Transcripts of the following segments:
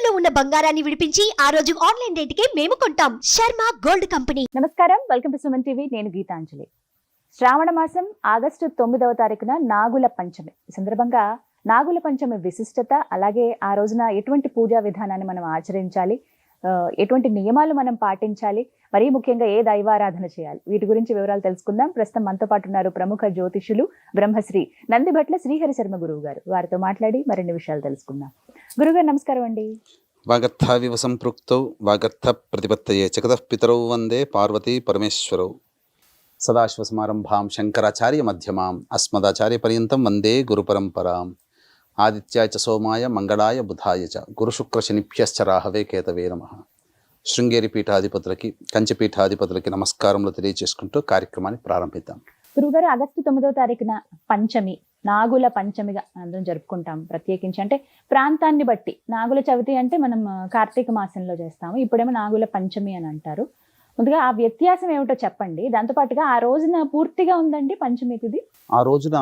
తాకట్టులో ఉన్న బంగారాన్ని విడిపించి ఆ రోజు ఆన్లైన్ రేటుకే మేము కొంటాం. Sharma gold company. నమస్కారం, వెల్కమ్ టు సుమన్ టీవీ. నేను గీతాంజలి. శ్రావణ మాసం ఆగస్టు 9వ తారీఖున నాగుల పంచమి. ఈ సందర్భంగా నాగుల పంచమి విశిష్టత, అలాగే ఆ రోజున ఎటువంటి పూజా విధానాన్ని మనం ఆచరించాలి, ఎటువంటి నియమాలు మనం పాటించాలి, మరీ ముఖ్యంగా ఏ దైవారాధన చేయాలి, వీటి గురించి వివరాలు తెలుసుకుందాం. ప్రస్తుతం మనతో పాటు ఉన్నారు ప్రముఖ జ్యోతిషులు బ్రహ్మశ్రీ నందిభట్ల శ్రీహరి శర్మ గురువు గారు. వారితో మాట్లాడి మరిన్ని విషయాలు తెలుసుకుందాం. గురుగారు నమస్కారం అండి. వాగర్థావివ సంపృక్తౌ వాగర్థ ప్రతిపత్తయే జగతః పితరౌ వందే పార్వతీ పరమేశ్వరౌ. సదాశివసమారంభాం శంకరాచార్య మధ్యమాం అస్మదాచార్య పర్యంతం వందే గురుపరంపరాం. ఆదిత్యాయ చ సోమాయ మంగళాయ బుధాయ చ గురుశుక్ర శనిభ్యశ్చ రాహవే కేతవే నమః. శృంగేరి పీఠాధిపతులకి, కంచి పీఠాధిపతులకి నమస్కారములు తెలియజేసుకుంటూ కార్యక్రమాన్ని ప్రారంభిద్దాం. గురుగారు, ఆగస్టు 9వ తారీఖున పంచమి, నాగుల పంచమిగా అందరం జరుపుకుంటాం. ప్రత్యేకించి అంటే ప్రాంతాన్ని బట్టి నాగుల చవితి అంటే మనం కార్తీక మాసంలో చేస్తాము, ఇప్పుడేమో నాగుల పంచమి అని అంటారు. ముందుగా ఆ వ్యత్యాసం ఏమిటో చెప్పండి. దాంతోపాటుగా ఆ రోజున పూర్తిగా ఉందండి పంచమి తిథి. ఆ రోజున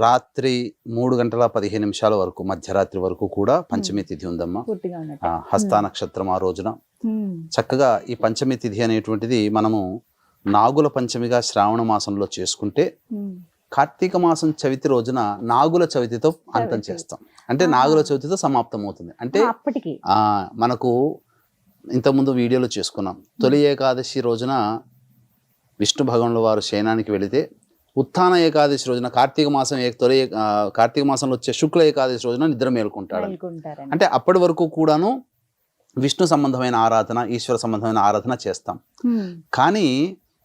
రాత్రి 3:15 వరకు, మధ్యరాత్రి వరకు కూడా పంచమి తిథి ఉందమ్మా. పూర్తిగా ఉన్నట్టు. హస్త నక్షత్రం ఆ రోజున చక్కగా ఈ పంచమి తిథి అనేటువంటిది మనము నాగుల పంచమిగా శ్రావణ మాసంలో చేసుకుంటే కార్తీక మాసం చవితి రోజున నాగుల చవితితో అంతం చేస్తాం. అంటే నాగుల చవితితో సమాప్తం అవుతుంది. అంటే అప్పటికి మనకు ఇంతకుముందు వీడియోలో చేసుకున్నాం. తొలి ఏకాదశి రోజున విష్ణు భగవానుల వారు శయనానికి వెళితే, ఉత్థాన ఏకాదశి రోజున కార్తీక మాసంలో వచ్చే శుక్ల ఏకాదశి రోజున నిద్ర మేల్కొంటాడు. అంటే అప్పటి వరకు కూడాను విష్ణు సంబంధమైన ఆరాధన, ఈశ్వర సంబంధమైన ఆరాధన చేస్తాం. కానీ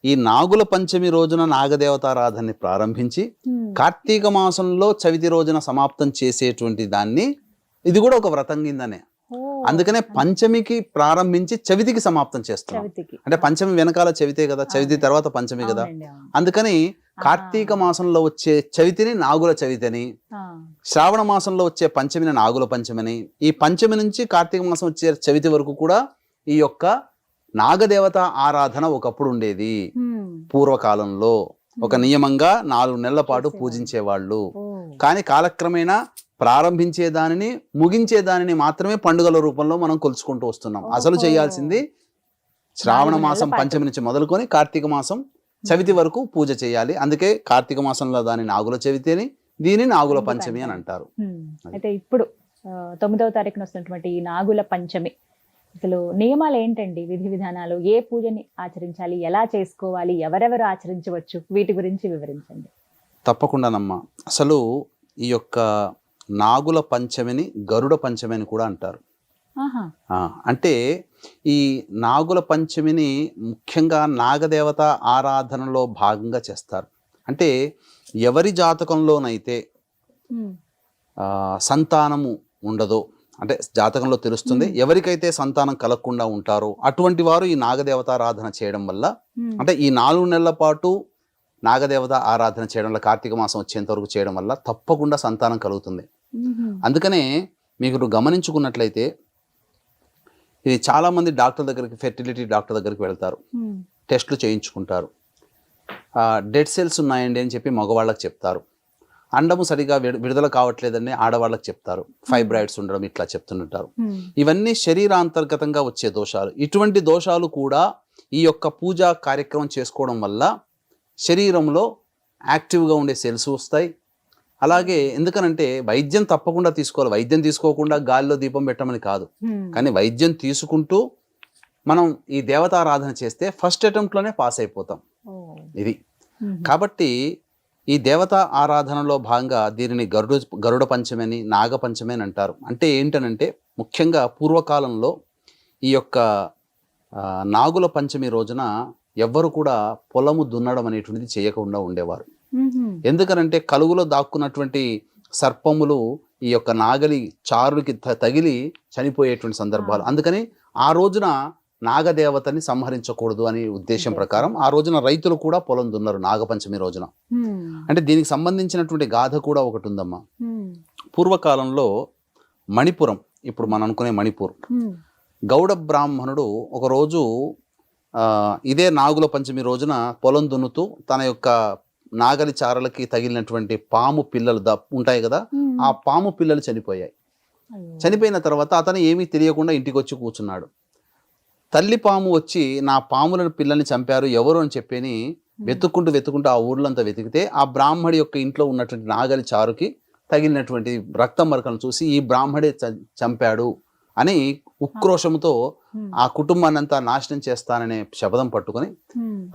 ఈ నాగుల పంచమి రోజున నాగదేవతారాధనని ప్రారంభించి కార్తీక మాసంలో చవితి రోజున సమాప్తం చేసేటువంటి దాన్ని, ఇది కూడా ఒక వ్రతం కిందనే. అందుకనే పంచమికి ప్రారంభించి చవితికి సమాప్తం చేస్తున్నాం. అంటే పంచమి వెనకాల చవితే కదా, చవితి తర్వాత పంచమి కదా. అందుకని కార్తీక మాసంలో వచ్చే చవితిని నాగుల చవితిని, శ్రావణ మాసంలో వచ్చే పంచమిని నాగుల పంచమిని, ఈ పంచమి నుంచి కార్తీక మాసం వచ్చే చవితి వరకు కూడా ఈ యొక్క నాగదేవత ఆరాధన ఒకప్పుడు ఉండేది. పూర్వకాలంలో ఒక నియమంగా 4 నెలల పాటు పూజించేవాళ్ళు. కానీ కాలక్రమేణా ప్రారంభించే దానిని, ముగించే దానిని మాత్రమే పండుగల రూపంలో మనం కొలుచుకుంటూ వస్తున్నాం. అసలు చేయాల్సింది శ్రావణ మాసం పంచమి నుంచి మొదలుకొని కార్తీక మాసం చవితి వరకు పూజ చేయాలి. అందుకే కార్తీక మాసంలో దాని నాగుల చవితి అని, దీని నాగుల పంచమి అని అంటారు. అయితే ఇప్పుడు 9వ తారీఖున వస్తున్నటువంటి ఈ నాగుల పంచమి అసలు నియమాలు ఏంటండి, విధి విధానాలు, ఏ పూజని ఆచరించాలి, ఎలా చేసుకోవాలి, ఎవరెవరు ఆచరించవచ్చు, వీటి గురించి వివరించండి. తప్పకుండానమ్మా. అసలు ఈ యొక్క నాగుల పంచమిని గరుడ పంచమి అని కూడా అంటారు. అంటే ఈ నాగుల పంచమిని ముఖ్యంగా నాగదేవత ఆరాధనలో భాగంగా చేస్తారు. అంటే ఎవరి జాతకంలోనైతే సంతానము ఉండదో, అంటే జాతకంలో తెలుస్తుంది, ఎవరికైతే సంతానం కలగకుండా ఉంటారో అటువంటి వారు ఈ నాగదేవతారాధన చేయడం వల్ల, అంటే ఈ 4 నెలల పాటు నాగదేవత ఆరాధన చేయడం వల్ల, కార్తీక మాసం వచ్చేంత వరకు చేయడం వల్ల తప్పకుండా సంతానం కలుగుతుంది. అందుకనే మీరు గమనించుకున్నట్లయితే ఇది చాలా మంది డాక్టర్ దగ్గరికి, ఫెర్టిలిటీ డాక్టర్ దగ్గరికి వెళ్తారు, టెస్టులు చేయించుకుంటారు. డెడ్ సెల్స్ ఉన్నాయండి అని చెప్పి మగవాళ్ళకి చెప్తారు. అండము సరిగా విడుదల కావట్లేదని ఆడవాళ్ళకి చెప్తారు. ఫైబ్రాయిడ్స్ ఉండడం ఇట్లా చెప్తుంటారు. ఇవన్నీ శరీరాంతర్గతంగా వచ్చే దోషాలు. ఇటువంటి దోషాలు కూడా ఈ యొక్క పూజా కార్యక్రమం చేసుకోవడం వల్ల శరీరంలో యాక్టివ్గా ఉండే సెల్స్ వస్తాయి. అలాగే ఎందుకనంటే వైద్యం తప్పకుండా తీసుకోవాలి. వైద్యం తీసుకోకుండా గాలిలో దీపం పెట్టమని కాదు, కానీ వైద్యం తీసుకుంటూ మనం ఈ దేవతారాధన చేస్తే ఫస్ట్ అటెంప్ట్లోనే పాస్ అయిపోతాం. ఇది కాబట్టి ఈ దేవతా ఆరాధనలో భాగంగా దీనిని గరుడ పంచమి అని, నాగ పంచమి అని అంటారు. అంటే ఏంటనంటే ముఖ్యంగా పూర్వకాలంలో ఈ యొక్క నాగుల పంచమి రోజున ఎవ్వరు కూడా పొలము దున్నడం అనేటువంటిది చేయకుండా ఉండేవారు. ఎందుకనంటే కలుగులో దాక్కున్నటువంటి సర్పములు ఈ యొక్క నాగలి చారులకి తగిలి చనిపోయేటువంటి సందర్భాలు. అందుకని ఆ రోజున నాగదేవతని సంహరించకూడదు అనే ఉద్దేశం ప్రకారం ఆ రోజున రైతులు కూడా పొలం దున్నారు నాగపంచమి రోజున. అంటే దీనికి సంబంధించినటువంటి గాథ కూడా ఒకటి ఉందమ్మా. పూర్వకాలంలో మణిపురం, ఇప్పుడు మనం అనుకునే మణిపూర్, గౌడ బ్రాహ్మణుడు ఒకరోజు ఇదే నాగుల పంచమి రోజున పొలం దున్నుతూ తన యొక్క నాగలి చారలకి తగిలినటువంటి పాము పిల్లలు ఉంటాయి కదా, ఆ పాము పిల్లలు చనిపోయాయి. చనిపోయిన తర్వాత అతను ఏమీ తెలియకుండా ఇంటికి వచ్చి కూర్చున్నాడు. తల్లి పాము వచ్చి నా పాములను పిల్లల్ని చంపారు ఎవరు అని చెప్పని వెతుక్కుంటూ ఆ ఊర్లంతా వెతికితే ఆ బ్రాహ్మడి యొక్క ఇంట్లో ఉన్నటువంటి నాగలి చారుకి తగిలినటువంటి రక్త మరకలను చూసి ఈ బ్రాహ్మడే చంపాడు అని ఉక్రోషంతో ఆ కుటుంబాన్ని అంతా నాశనం చేస్తాననే శపథం పట్టుకొని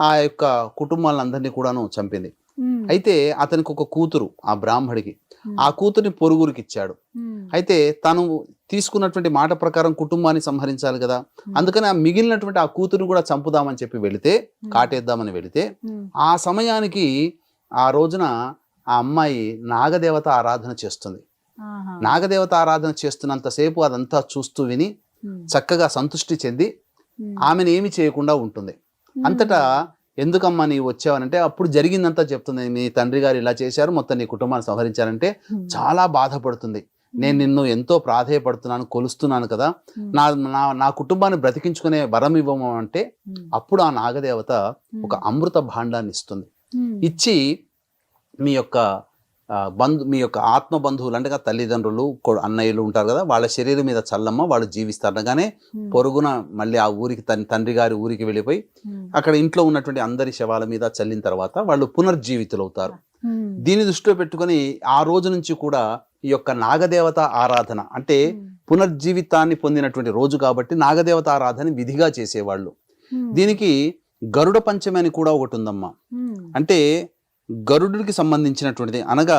ఆ యొక్క కుటుంబాలందరినీ కూడాను చంపింది. అయితే అతనికి ఒక కూతురు ఆ బ్రాహ్మడికి, ఆ కూతుర్ని పొరుగురికి ఇచ్చాడు. అయితే తను తీసుకున్నటువంటి మాట ప్రకారం కుటుంబాన్ని సంహరించాలి కదా, అందుకని ఆ మిగిలినటువంటి ఆ కూతురుని కూడా చంపుదామని చెప్పి వెళితే, కాటేద్దామని వెళితే ఆ సమయానికి ఆ రోజున ఆ అమ్మాయి నాగదేవత ఆరాధన చేస్తుంది. నాగదేవత ఆరాధన చేస్తున్నంతసేపు అదంతా చూస్తూ విని చక్కగా సంతృష్టి చెంది ఆమెను ఏమి చేయకుండా ఉంటుంది. అంతటా ఎందుకమ్మా నీవు వచ్చావనంటే అప్పుడు జరిగిందంతా చెప్తుంది. మీ తండ్రి గారు ఇలా చేశారు, మొత్తం నీ కుటుంబాన్ని సంహరించారంటే చాలా బాధపడుతుంది. నేను నిన్ను ఎంతో ప్రాధేయపడుతున్నాను, కొలుస్తున్నాను కదా, నా కుటుంబాన్ని బ్రతికించుకునే వరం ఇవ్వము అంటే అప్పుడు ఆ నాగదేవత ఒక అమృత భాండాన్ని ఇస్తుంది. ఇచ్చి మీ యొక్క మీ యొక్క ఆత్మ బంధువులు అంటే తల్లిదండ్రులు అన్నయ్యలు ఉంటారు కదా, వాళ్ళ శరీరం మీద చల్లమ్మ, వాళ్ళు జీవిస్తారు అనగానే పొరుగున మళ్ళీ ఆ ఊరికి తండ్రి గారి ఊరికి వెళ్ళిపోయి అక్కడ ఇంట్లో ఉన్నటువంటి అందరి శవాల మీద చల్లిన తర్వాత వాళ్ళు పునర్జీవితులు అవుతారు. దీన్ని దృష్టిలో పెట్టుకొని ఆ రోజు నుంచి కూడా ఈ యొక్క నాగదేవత ఆరాధన అంటే పునర్జీవితాన్ని పొందినటువంటి రోజు కాబట్టి నాగదేవత ఆరాధన విధిగా చేసేవాళ్ళు. దీనికి గరుడ పంచమి అని కూడా ఒకటి ఉందమ్మా. అంటే గరుడుకి సంబంధించినటువంటిది, అనగా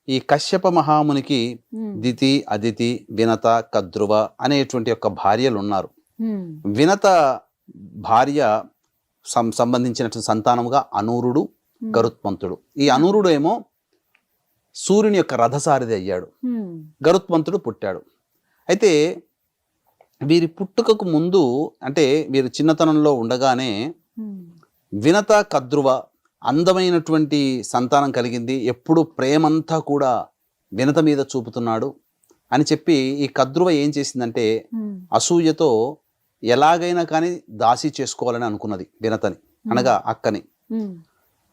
ఈ కశ్యప మహామునికి దితి, అదితి, వినత, కద్రువ అనేటువంటి యొక్క భార్యలు ఉన్నారు. వినత భార్య సంబంధించినటువంటి సంతానముగా అనూరుడు, గరుత్మంతుడు. ఈ అనూరుడు ఏమో సూర్యుని యొక్క రథసారథి అయ్యాడు, గరుత్మంతుడు పుట్టాడు. అయితే వీరి పుట్టుకకు ముందు అంటే వీరు చిన్నతనంలో ఉండగానే వినత, కద్రువ అందమైనటువంటి సంతానం కలిగింది, ఎప్పుడు ప్రేమంతా కూడా వినత మీద చూపుతున్నాడు అని చెప్పి ఈ కద్రువ ఏం చేసిందంటే అసూయతో ఎలాగైనా కానీ దాసి చేసుకోవాలని అనుకున్నది వినతని, అనగా అక్కని.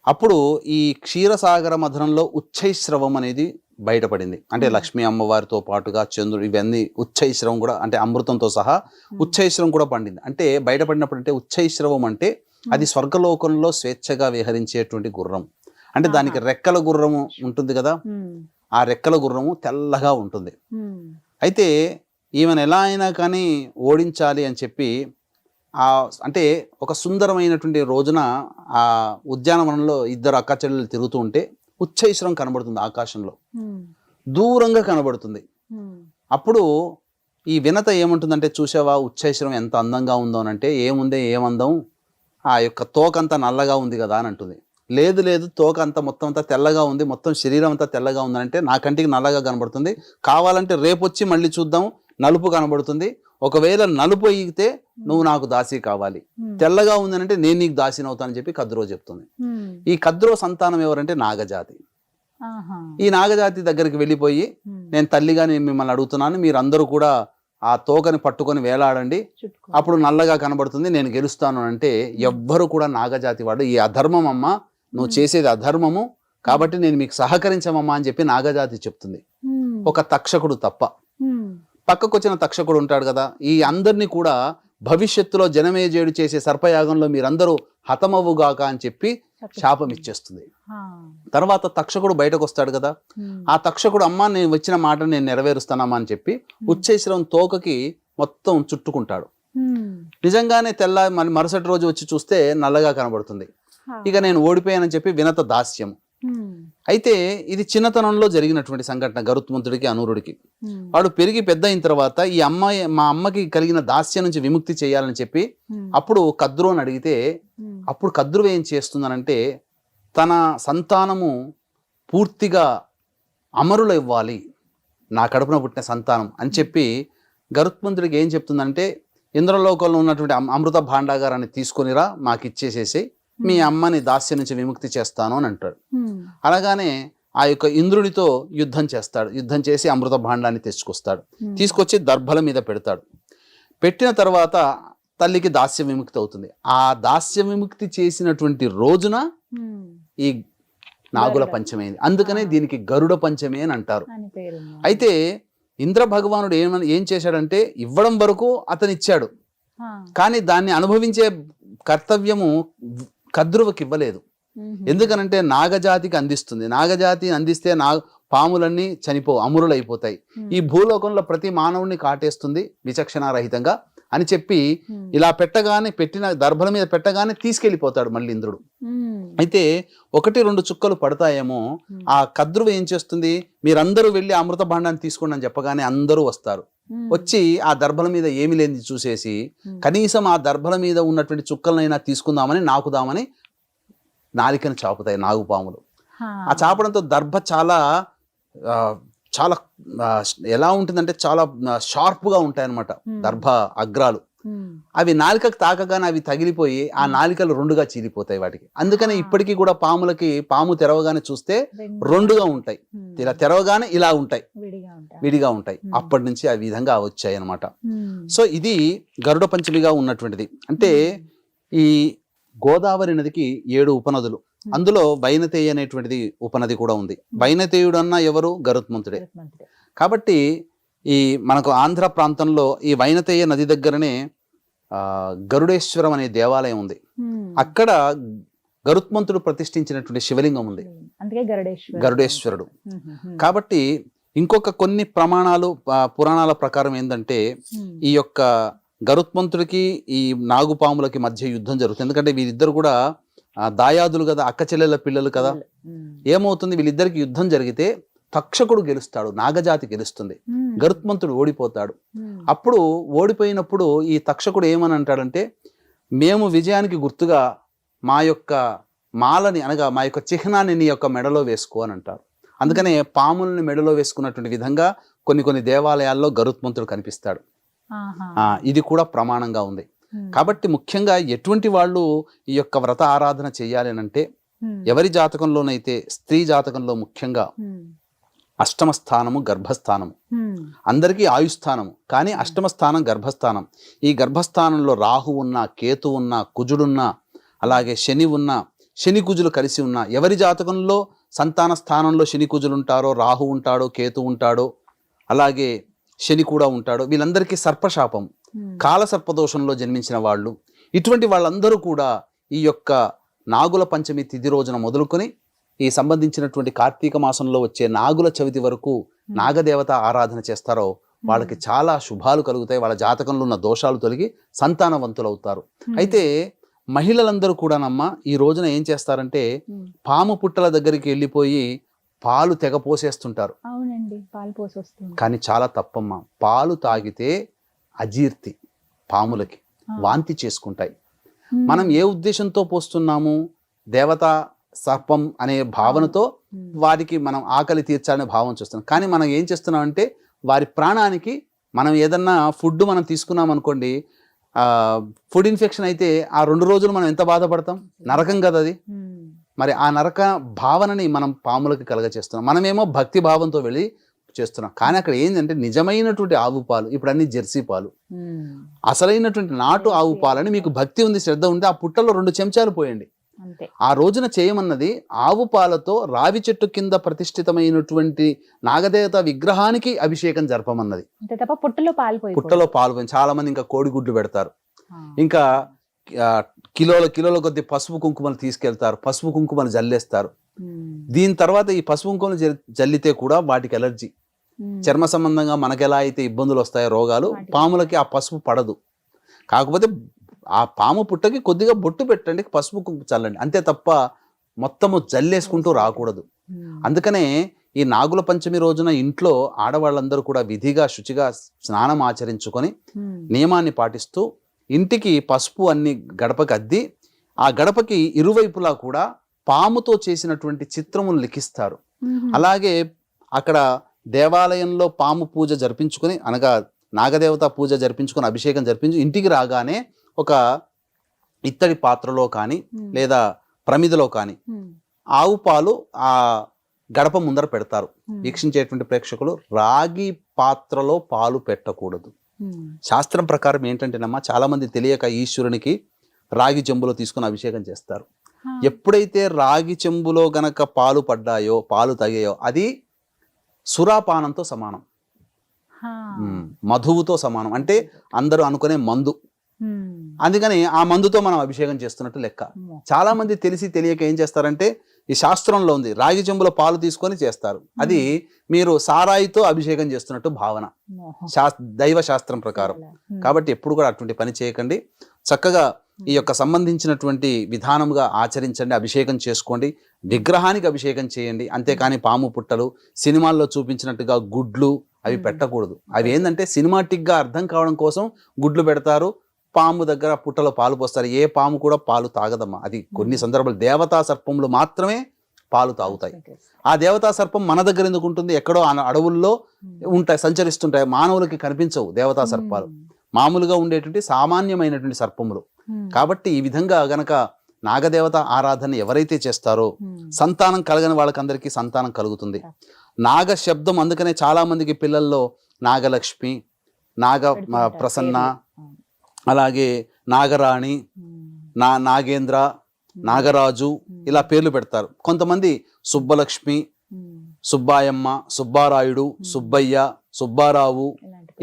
అప్పుడు ఈ క్షీరసాగర మథనంలో ఉచ్చైశ్రవం అనేది బయటపడింది. అంటే లక్ష్మీ అమ్మవారితో పాటుగా చంద్రుడు, ఇవన్నీ ఉచ్చైశ్రవం కూడా అంటే అమృతంతో సహా ఉచ్చైశ్రవం కూడా పండింది. అంటే బయటపడినప్పుడు అంటే ఉచ్చైశ్రవం అంటే అది స్వర్గలోకంలో స్వేచ్ఛగా విహరించేటువంటి గుర్రం. అంటే దానికి రెక్కల గుర్రము ఉంటుంది కదా, ఆ రెక్కల గుర్రము తెల్లగా ఉంటుంది. అయితే ఈమెను ఎలా అయినా కానీ ఓడించాలి అని చెప్పి అంటే ఒక సుందరమైనటువంటి రోజున ఆ ఉద్యానవనంలో ఇద్దరు అక్క చెల్లెలు తిరుగుతూ ఉంటే ఉచ్చైశ్వరం కనబడుతుంది, ఆకాశంలో దూరంగా కనబడుతుంది. అప్పుడు ఈ వినత ఏముంటుందంటే, చూసావా ఉచ్చైశ్వరం ఎంత అందంగా ఉందో అంటే, ఏముందే ఏమందం, ఆ యొక్క తోక అంతా నల్లగా ఉంది కదా అని అంటుంది. లేదు లేదు, తోక అంతా మొత్తం అంతా తెల్లగా ఉంది, మొత్తం శరీరం అంతా తెల్లగా ఉందంటే నా కంటికి నల్లగా కనబడుతుంది, కావాలంటే రేపు వచ్చి మళ్ళీ చూద్దాం, నలుపు కనబడుతుంది, ఒకవేళ నలుపు అయ్యితే నువ్వు నాకు దాసి కావాలి, తెల్లగా ఉందనంటే నేను నీకు దాసిని అవుతానని చెప్పి కద్రో చెప్తుంది. ఈ కద్రో సంతానం ఎవరంటే నాగజాతి. ఈ నాగజాతి దగ్గరికి వెళ్ళిపోయి, నేను తల్లిగా నేను మిమ్మల్ని అడుగుతున్నాను, మీరందరూ కూడా ఆ తోకని పట్టుకొని వేలాడండి, అప్పుడు నల్లగా కనబడుతుంది, నేను గెలుస్తాను అంటే ఎవ్వరు కూడా నాగజాతి వాడు ఈ అధర్మం అమ్మ, నువ్వు చేసేది అధర్మము కాబట్టి నేను మీకు సహకరించమమ్మా అని చెప్పి నాగజాతి చెప్తుంది. ఒక తక్షకుడు తప్ప. పక్కకు వచ్చిన తక్షకుడు ఉంటాడు కదా, ఈ అందరినీ కూడా భవిష్యత్తులో జనమేజయుడు చేసే సర్పయాగంలో మీరందరూ హతమవుగాక అని చెప్పి శాపం ఇచ్చేస్తుంది. తర్వాత తక్షకుడు బయటకు వస్తాడు కదా, ఆ తక్షకుడు అమ్మ నేను వచ్చిన మాట నేను నెరవేరుస్తానమ్మా అని చెప్పి ఉచ్చైశ్రవం తోకకి మొత్తం చుట్టుకుంటాడు. నిజంగానే తెల్ల మరుసటి రోజు వచ్చి చూస్తే నల్లగా కనబడుతుంది. ఇక నేను ఓడిపోయానని చెప్పి వినత దాస్యం. అయితే ఇది చిన్నతనంలో జరిగినటువంటి సంఘటన గరుత్మంతుడికి, అనూరుడికి. వాడు పెరిగి పెద్ద అయిన తర్వాత ఈ అమ్మాయి మా అమ్మకి కలిగిన దాస్యం నుంచి విముక్తి చేయాలని చెప్పి అప్పుడు కద్రుని అడిగితే, అప్పుడు కద్రువు ఏం చేస్తుందనంటే తన సంతానము పూర్తిగా అమరులు ఇవ్వాలి, నా కడుపున పుట్టిన సంతానం అని చెప్పి గరుత్మంతుడికి ఏం చెప్తుందంటే, ఇంద్రలోకంలో ఉన్నటువంటి అమృత భాండాగారాన్ని తీసుకొనిరా, మాకు ఇచ్చేసేసి మీ అమ్మని దాస్యం నుంచి విముక్తి చేస్తాను అని అంటాడు. అలాగానే ఆ యొక్క ఇంద్రుడితో యుద్ధం చేస్తాడు. యుద్ధం చేసి అమృత భాండాన్ని తెచ్చుకొస్తాడు. తీసుకొచ్చి దర్భల మీద పెడతాడు. పెట్టిన తర్వాత తల్లికి దాస్య విముక్తి అవుతుంది. ఆ దాస్య విముక్తి చేసినటువంటి రోజున ఈ నాగుల పంచమి అయింది. అందుకనే దీనికి గరుడ పంచమి అని అంటారు. అయితే ఇంద్ర భగవానుడు ఏం చేశాడంటే ఇవ్వడం వరకు అతను ఇచ్చాడు, కానీ దాన్ని అనుభవించే కర్తవ్యము కద్రువకి ఇవ్వలేదు. ఎందుకనంటే నాగజాతికి అందిస్తుంది. నాగజాతి అందిస్తే పాములన్నీ అమరులైపోతాయి. ఈ భూలోకంలో ప్రతి మానవుడిని కాటేస్తుంది విచక్షణారహితంగా అని చెప్పి ఇలా పెట్టిన దర్భల మీద పెట్టగానే తీసుకెళ్లిపోతాడు మళ్ళీ ఇంద్రుడు. అయితే 1-2 చుక్కలు పడతాయేమో. ఆ కద్రువ ఏం చేస్తుంది, మీరందరూ వెళ్ళి అమృత భాండాన్ని తీసుకోండి అని చెప్పగానే అందరూ వస్తారు. వచ్చి ఆ దర్భల మీద ఏమి లేని చూసేసి కనీసం ఆ దర్భల మీద ఉన్నటువంటి చుక్కలనైనా తీసుకుందామని నాకుదామని నాలికను చాపుతాయి నాగుపాములు. ఆ చాపడంతో దర్భ చాలా చాలా ఎలా ఉంటుందంటే చాలా షార్ప్గా ఉంటాయి అన్నమాట దర్భ అగ్రాలు. అవి నాలికకు తాకగానే అవి తగిలిపోయి ఆ నాలికలు 2గా చీలిపోతాయి వాటికి. అందుకని ఇప్పటికీ కూడా పాము తెరవగానే చూస్తే 2గా ఉంటాయి, ఇలా తెరవగానే ఇలా ఉంటాయి, విడిగా ఉంటాయి. అప్పటి నుంచి ఆ విధంగా వచ్చాయి అన్నమాట. సో ఇది గరుడ పంచమిగా ఉన్నటువంటిది. అంటే ఈ గోదావరి నదికి 7 ఉపనదులు, అందులో వైనతేయ అనేటువంటిది ఉపనది కూడా ఉంది. వైనతేయుడు అన్న ఎవరు, గరుత్మంతుడే. కాబట్టి ఈ మనకు ఆంధ్ర ప్రాంతంలో ఈ వైనతేయ నది దగ్గరనే గరుడేశ్వరం అనే దేవాలయం ఉంది. అక్కడ గరుత్మంతుడు ప్రతిష్ఠించినటువంటి శివలింగం ఉంది, గరుడేశ్వరుడు. కాబట్టి ఇంకొక కొన్ని పురాణాల ప్రకారం ఏంటంటే ఈ యొక్క గరుత్మంతుడికి ఈ నాగుపాములకి మధ్య యుద్ధం జరుగుతుంది. ఎందుకంటే వీరిద్దరు కూడా దాయాదులు కదా, అక్క చెల్లెల పిల్లలు కదా. ఏమవుతుంది, వీళ్ళిద్దరికి యుద్ధం జరిగితే తక్షకుడు గెలుస్తాడు, నాగజాతి గెలుస్తుంది, గరుత్మంతుడు ఓడిపోతాడు. అప్పుడు ఓడిపోయినప్పుడు ఈ తక్షకుడు ఏమని అంటాడంటే, మేము విజయానికి గుర్తుగా మా యొక్క మాలని అనగా మా యొక్క చిహ్నాన్ని నీ యొక్క మెడలో వేసుకో అని అంటారు. అందుకనే పాములని మెడలో వేసుకున్నటువంటి విధంగా కొన్ని దేవాలయాల్లో గరుత్మంతుడు కనిపిస్తాడు. ఇది కూడా ప్రమాణంగా ఉంది. కాబట్టి ముఖ్యంగా ఎటువంటి వాళ్ళు ఈ యొక్క వ్రత ఆరాధన చేయాలి అంటే, ఎవరి జాతకంలోనైతే స్త్రీ జాతకంలో ముఖ్యంగా అష్టమ స్థానము గర్భస్థానము, అందరికీ ఆయుస్థానము, కానీ అష్టమ స్థానం గర్భస్థానం. ఈ గర్భస్థానంలో రాహు ఉన్నా, కేతు ఉన్నా, కుజుడున్నా, అలాగే శని ఉన్నా, శని కుజులు కలిసి ఉన్నా, ఎవరి జాతకంలో సంతాన స్థానంలో శని కుజులు ఉంటారో, రాహు ఉంటాడో, కేతు ఉంటాడో, అలాగే శని కూడా ఉంటాడో, వీళ్ళందరికీ సర్పశాపం, కాల సర్పదోషంలో జన్మించిన వాళ్ళు, ఇటువంటి వాళ్ళందరూ కూడా ఈ యొక్క నాగుల పంచమి తిథి రోజున మొదలుకొని ఈ సంబంధించినటువంటి కార్తీక మాసంలో వచ్చే నాగుల చవితి వరకు నాగదేవత ఆరాధన చేస్తారో వాళ్ళకి చాలా శుభాలు కలుగుతాయి. వాళ్ళ జాతకంలో ఉన్న దోషాలు తొలగి సంతానవంతులు అవుతారు. అయితే మహిళలందరూ కూడానమ్మా ఈ రోజున ఏం చేస్తారంటే, పాము పుట్టల దగ్గరికి వెళ్ళిపోయి పాలు తెగ పోసేస్తుంటారు. కానీ చాలా తప్పమ్మా. పాలు తాగితే అజీర్తి, పాములకి వాంతి చేసుకుంటాయి. మనం ఏ ఉద్దేశంతో పోస్తున్నాము, దేవతా సర్పం అనే భావనతో వారికి మనం ఆకలి తీర్చాలనే భావం చూస్తున్నాం. కానీ మనం ఏం చేస్తున్నాం అంటే, వారి ప్రాణానికి మనం ఏదన్నా ఫుడ్ మనం తీసుకున్నాం అనుకోండి, ఫుడ్ ఇన్ఫెక్షన్ అయితే ఆ 2 రోజులు మనం ఎంత బాధపడతాం, నరకం కదా అది. మరి ఆ నరక భావనని మనం పాములకి కలగచేస్తున్నాం. మనమేమో భక్తి భావంతో వెళ్ళి చేస్తున్నాం. కానీ అక్కడ ఏంటంటే నిజమైనటువంటి ఆవు పాలు, ఇప్పుడు అన్ని జెర్సీ పాలు, అసలైనటువంటి నాటు ఆవు పాలని మీకు భక్తి ఉంది, శ్రద్ధ ఉంది, ఆ పుట్టలో 2 చెంచాలు పోయండి. ఆ రోజున చేయమన్నది ఆవు పాలతో రావి చెట్టు కింద ప్రతిష్ఠితమైనటువంటి నాగదేవత విగ్రహానికి అభిషేకం జరపమన్నది. పుట్టలో పాలు పోయి, చాలా మంది ఇంకా కోడిగుడ్లు పెడతారు, ఇంకా కిలోల కొద్ది పసుపు కుంకుమలు తీసుకెళ్తారు, పసుపు కుంకుమలు జల్లేస్తారు. దీని తర్వాత ఈ పసుపు కుంకుమలు జల్లితే కూడా వాటికి ఎలర్జీ, చర్మ సంబంధంగా మనకు ఎలా అయితే ఇబ్బందులు వస్తాయో రోగాలు, పాములకి ఆ పసుపు పడదు. కాకపోతే ఆ పాము పుట్టకి కొద్దిగా బొట్టు పెట్టండి, పసుపు కుంకుమ చల్లండి, అంతే తప్ప మొత్తము జల్లేసుకుంటూ రాకూడదు. అందుకనే ఈ నాగుల పంచమి రోజున ఇంట్లో ఆడవాళ్ళందరూ కూడా విధిగా శుచిగా స్నానం ఆచరించుకొని నియమాన్ని పాటిస్తూ ఇంటికి పసుపు అన్ని గడపకి అద్ది, ఆ గడపకి ఇరువైపులా కూడా పాముతో చేసినటువంటి చిత్రములు లిఖిస్తారు. అలాగే అక్కడ దేవాలయంలో పాము పూజ జరిపించుకొని, అనగా నాగదేవత పూజ జరిపించుకొని అభిషేకం జరిపించి ఇంటికి రాగానే ఒక ఇత్తడి పాత్రలో కానీ లేదా ప్రమిదలో కానీ ఆవు పాలు ఆ గడప ముందర పెడతారు. వీక్షించేటువంటి ప్రేక్షకులు రాగి పాత్రలో పాలు పెట్టకూడదు. శాస్త్రం ప్రకారం ఏంటంటేనమ్మా, చాలా మంది తెలియక ఈశ్వరునికి రాగి చెంబులో తీసుకుని అభిషేకం చేస్తారు. ఎప్పుడైతే రాగి చెంబులో గనక పాలు పడ్డాయో, పాలు తగాయో, అది సురాపానంతో సమానం. మధువుతో సమానం, అంటే అందరూ అనుకునే మందు. అందుకని ఆ మందుతో మనం అభిషేకం చేస్తున్నట్టు లెక్క. చాలా మంది తెలిసి తెలియక ఏం చేస్తారంటే, ఈ శాస్త్రంలో ఉంది, రాగి చెంబులో పాలు తీసుకొని చేస్తారు. అది మీరు సారాయితో అభిషేకం చేస్తున్నట్టు భావన దైవ శాస్త్రం ప్రకారం. కాబట్టి ఎప్పుడు కూడా అటువంటి పని చేయకండి. చక్కగా ఈ యొక్క సంబంధించినటువంటి విధానముగా ఆచరించండి, అభిషేకం చేసుకోండి, విగ్రహానికి అభిషేకం చేయండి. అంతేకాని పాము పుట్టలు, సినిమాల్లో చూపించినట్టుగా గుడ్లు అవి పెట్టకూడదు. అవి ఏంటంటే సినిమాటిక్గా అర్థం కావడం కోసం గుడ్లు పెడతారు, పాము దగ్గర పుట్టలో పాలు పోస్తారు. ఏ పాము కూడా పాలు తాగదమ్మా. అది కొన్ని సందర్భాలు దేవతా సర్పములు మాత్రమే పాలు తాగుతాయి. ఆ దేవతా సర్పం మన దగ్గర ఎందుకు ఉంటుంది? ఎక్కడో అడవుల్లో ఉంటాయి, సంచరిస్తుంటాయి, మానవులకి కనిపించవు దేవతా సర్పాలు. మామూలుగా ఉండేటువంటి సామాన్యమైనటువంటి సర్పములు. కాబట్టి ఈ విధంగా గనక నాగదేవత ఆరాధన ఎవరైతే చేస్తారో సంతానం కలగని వాళ్ళకందరికీ సంతానం కలుగుతుంది. నాగ శబ్దం అందుకనే చాలా మందికి పిల్లల్లో నాగలక్ష్మి, నాగ ప్రసన్న, అలాగే నాగరాణి, నాగేంద్ర, నాగరాజు ఇలా పేర్లు పెడతారు. కొంతమంది సుబ్బలక్ష్మి, సుబ్బాయమ్మ, సుబ్బారాయుడు, సుబ్బయ్య, సుబ్బారావు,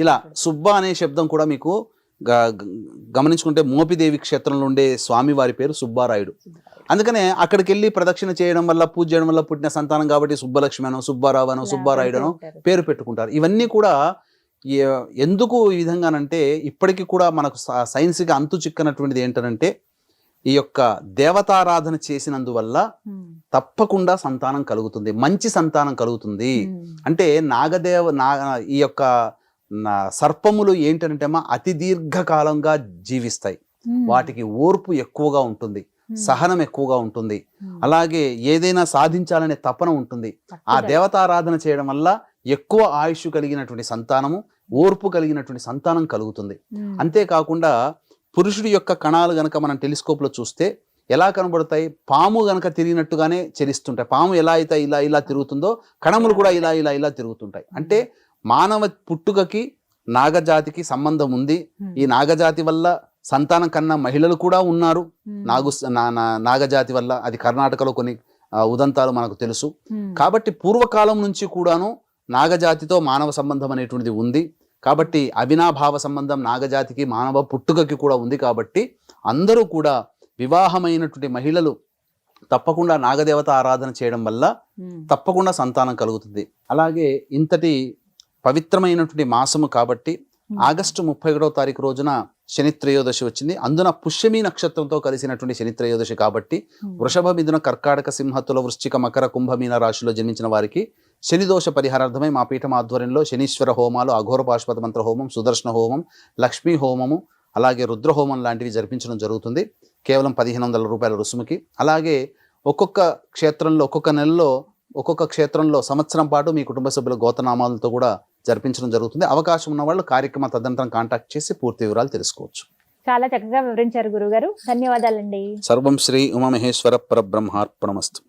ఇలా సుబ్బ అనే శబ్దం కూడా మీకు గమనించుకుంటే మోపిదేవి క్షేత్రంలో ఉండే స్వామి వారి పేరు సుబ్బారాయుడు. అందుకనే అక్కడికి వెళ్ళి ప్రదక్షిణ చేయడం వల్ల, పూజ చేయడం వల్ల పుట్టిన సంతానం కాబట్టి సుబ్బలక్ష్మి అనో, సుబ్బారావు అనో, సుబ్బారాయుడు అనో పేరు పెట్టుకుంటారు. ఇవన్నీ కూడా ఎందుకు ఈ విధంగానంటే, ఇప్పటికీ కూడా మనకు సైన్స్గా అంతు చిక్కనటువంటిది ఏంటంటే, ఈ యొక్క దేవతారాధన చేసినందువల్ల తప్పకుండా సంతానం కలుగుతుంది, మంచి సంతానం కలుగుతుంది. అంటే ఈ యొక్క సర్పములు ఏంటంటే అతి దీర్ఘకాలంగా జీవిస్తాయి, వాటికి ఓర్పు ఎక్కువగా ఉంటుంది, సహనం ఎక్కువగా ఉంటుంది, అలాగే ఏదైనా సాధించాలనే తపన ఉంటుంది. ఆ దేవతారాధన చేయడం వల్ల ఎక్కువ ఆయుష్ కలిగినటువంటి సంతానము, ఓర్పు కలిగినటువంటి సంతానం కలుగుతుంది. అంతేకాకుండా పురుషుడి యొక్క కణాలు గనక మనం టెలిస్కోప్ లో చూస్తే ఎలా కనబడతాయి? పాము గనక తిరిగినట్టుగానే చలిస్తుంటాయి. పాము ఎలా అయితే ఇలా ఇలా తిరుగుతుందో కణములు కూడా ఇలా ఇలా ఇలా తిరుగుతుంటాయి. అంటే మానవ పుట్టుకకి నాగజాతికి సంబంధం ఉంది. ఈ నాగజాతి వల్ల సంతానం కన్నా మహిళలు కూడా ఉన్నారు. నాగజాతి వల్ల అది కర్ణాటకలో కొన్ని ఉదంతాలు మనకు తెలుసు. కాబట్టి పూర్వకాలం నుంచి కూడాను నాగజాతితో మానవ సంబంధం అనేటువంటిది ఉంది. కాబట్టి అవినాభావ సంబంధం నాగజాతికి మానవ పుట్టుకకి కూడా ఉంది. కాబట్టి అందరూ కూడా వివాహమైనటువంటి మహిళలు తప్పకుండా నాగదేవత ఆరాధన చేయడం వల్ల తప్పకుండా సంతానం కలుగుతుంది. అలాగే ఇంతటి పవిత్రమైనటువంటి మాసము కాబట్టి ఆగస్టు 31వ తారీఖు రోజున శని త్రయోదశి వచ్చింది. అందున పుష్యమి నక్షత్రంతో కలిసినటువంటి శని త్రయోదశి కాబట్టి వృషభ, మిథున, కర్కాటక, సింహ, తుల, వృశ్చిక, మకర, కుంభ, మీన రాశిలో జన్మించిన వారికి శని దోష పరిహారార్థమై మా పీఠం ఆధ్వర్యంలో శనీశ్వర హోమాలు, అఘోర పాశుపత మంత్ర హోమం, సుదర్శన హోమం, లక్ష్మీ హోమము, అలాగే రుద్ర హోమం లాంటివి జరిపించడం జరుగుతుంది. కేవలం 1500 రూపాయల రుసుముకి. అలాగే ఒక్కొక్క క్షేత్రంలో ఒక్కొక్క నెలలో ఒక్కొక్క క్షేత్రంలో సంవత్సరం పాటు మీ కుటుంబ సభ్యుల గోత్రనామాలతో కూడా జరిపించడం జరుగుతుంది. అవకాశం ఉన్న వాళ్ళు కార్యక్రమ తదనంతరం కాంటాక్ట్ చేసి పూర్తి వివరాలు తెలుసుకోవచ్చు. చాలా చక్కగా వివరించారు గురుగారు, ధన్యవాదాలండి. సర్వం శ్రీ ఉమామహేశ్వర పరబ్రహ్మార్పణమస్తు.